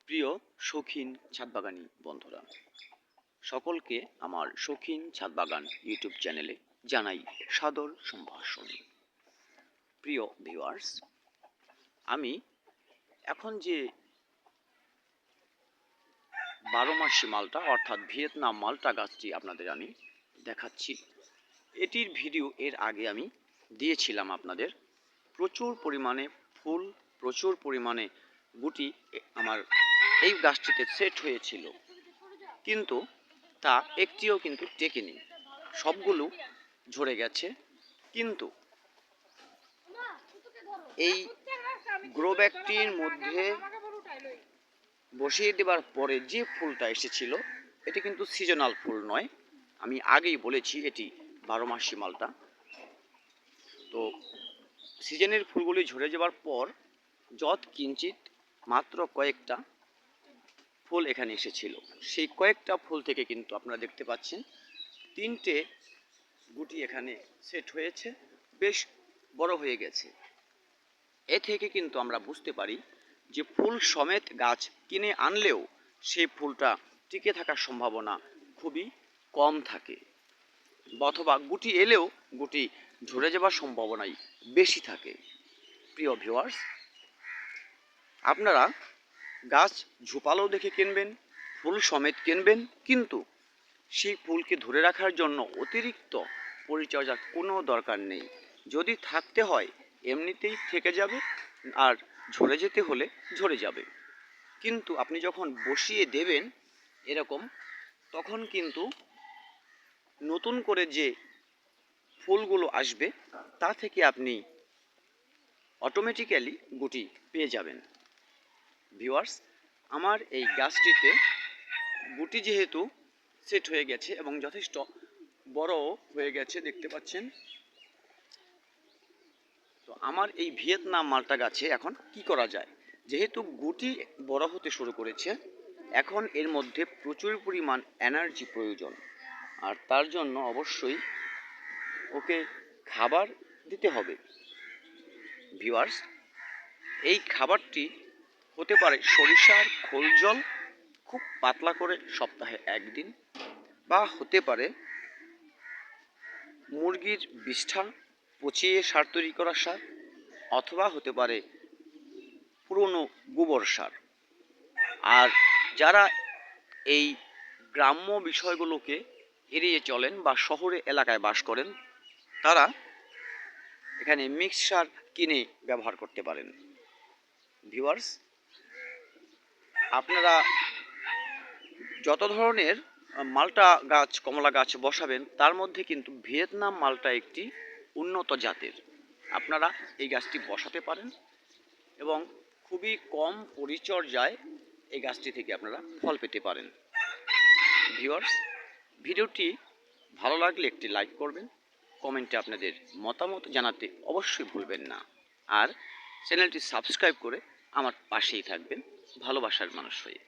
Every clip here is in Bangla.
প্রিয় শৌখিন ছাদবাগানি বন্ধুরা, সকলকে আমার শৌখিন ছাদবাগান ইউটিউব চ্যানেলে জানাই সাদর সম্ভাষণ। প্রিয় ভিউয়ার্স, আমি এখন যে 12 মাসি মালটা অর্থাৎ ভিয়েতনাম মালটা গাছটি আপনাদের আমি দেখাচ্ছি। এটির ভিডিও এর আগে আমি দিয়েছিলাম আপনাদের। প্রচুর পরিমাণে ফুল, প্রচুর পরিমাণে গুটি আমার এই গাছটিতে সেট হয়েছিল, কিন্তু তা একটিও কিন্তু টেকেনি, সবগুলো ঝরে গেছে। কিন্তু এই গ্রো ব্যাগটির মধ্যে বসিয়ে দেওয়ার পরে যে ফুলটা এসেছিল এটি কিন্তু সিজনাল ফুল নয়, আমি আগেই বলেছি এটি 12 মাসি মালটা। তো সিজনের ফুলগুলি ঝরে যাওয়ার পর যৎ কিঞ্চিত মাত্র কয়েকটা ফুল এখানে এসেছিল। সেই কয়েকটা ফুল থেকে কিন্তু আপনারা দেখতে পাচ্ছেন 3টে গুটি এখানে সেট হয়েছে, বেশ বড় হয়ে গেছে। এ থেকে কিন্তু আমরা বুঝতে পারি যে ফুল সমেত গাছ কিনে আনলেও সেই ফুলটা টিকে থাকার সম্ভাবনা খুবই কম থাকে, অথবা গুটি এলেও গুটি ঝরে যাওয়ার সম্ভাবনাই বেশি থাকে। প্রিয় ভিউয়ার্স, আপনারা গাছ ঝোপালো দেখে কিনবেন, ফুল সমেত কিনবেন, কিন্তু সেই ফুলকে ধরে রাখার জন্য অতিরিক্ত পরিচর্যার কোনো দরকার নেই। যদি থাকতে হয় এমনিতেই থেকে যাবে, আর ঝরে যেতে হলে ঝরে যাবে। কিন্তু আপনি যখন বসিয়ে দেবেন এরকম, তখন কিন্তু নতুন করে যে ফুলগুলো আসবে তা থেকে আপনি অটোমেটিক্যালি গুটি পেয়ে যাবেন। ভিউয়ার্স, আমার এই গাছটিতে গুটি যেহেতু সেট হয়ে গেছে এবং যথেষ্ট বড় হয়ে গেছে দেখতে পাচ্ছেন, তো আমার এই ভিয়েতনাম মালটা গাছে এখন কি করা যায়? যেহেতু গুটি বড় হতে শুরু করেছে, এখন এর মধ্যে প্রচুর পরিমাণ এনার্জি প্রয়োজন, আর তার জন্য অবশ্যই ওকে খাবার দিতে হবে। ভিউয়ার্স, এই খাবারটি হতে পারে সরিষার খোল জল খুব পাতলা করে সপ্তাহে 1 দিন, বা হতে পারে মুরগির বিষ্ঠা পচিয়ে সার তৈরি করা সার, অথবা হতে পারে পুরনো গোবর সার। আর যারা এই গ্রাম্য বিষয়গুলোকে এড়িয়ে চলেন বা শহরে এলাকায় বাস করেন, তারা এখানে মিক্স সার কিনে ব্যবহার করতে পারেন। ভিউয়ার্স, আপনারা যত ধরনের মালটা গাছ, কমলা গাছ বসাবেন, তার মধ্যে কিন্তু ভিয়েতনাম মালটা একটি উন্নত জাতের। আপনারা এই গাছটি বসাতে পারেন এবং খুবই কম পরিচর্যায় এই গাছটি থেকে আপনারা ফল পেতে পারেন। ভিউয়ার্স, ভিডিওটি ভালো লাগলে একটি লাইক করবেন, কমেন্টে আপনাদের মতামত জানাতে অবশ্যই ভুলবেন না, আর চ্যানেলটি সাবস্ক্রাইব করে আমার পাশেই থাকবেন ভালোবাসার মানুষ হয়ে।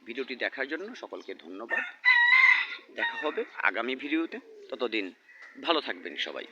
ভিডিওটি দেখার জন্য সকলকে ধন্যবাদ। দেখা হবে আগামী ভিডিওতে, ততদিন ভালো থাকবেন সবাই।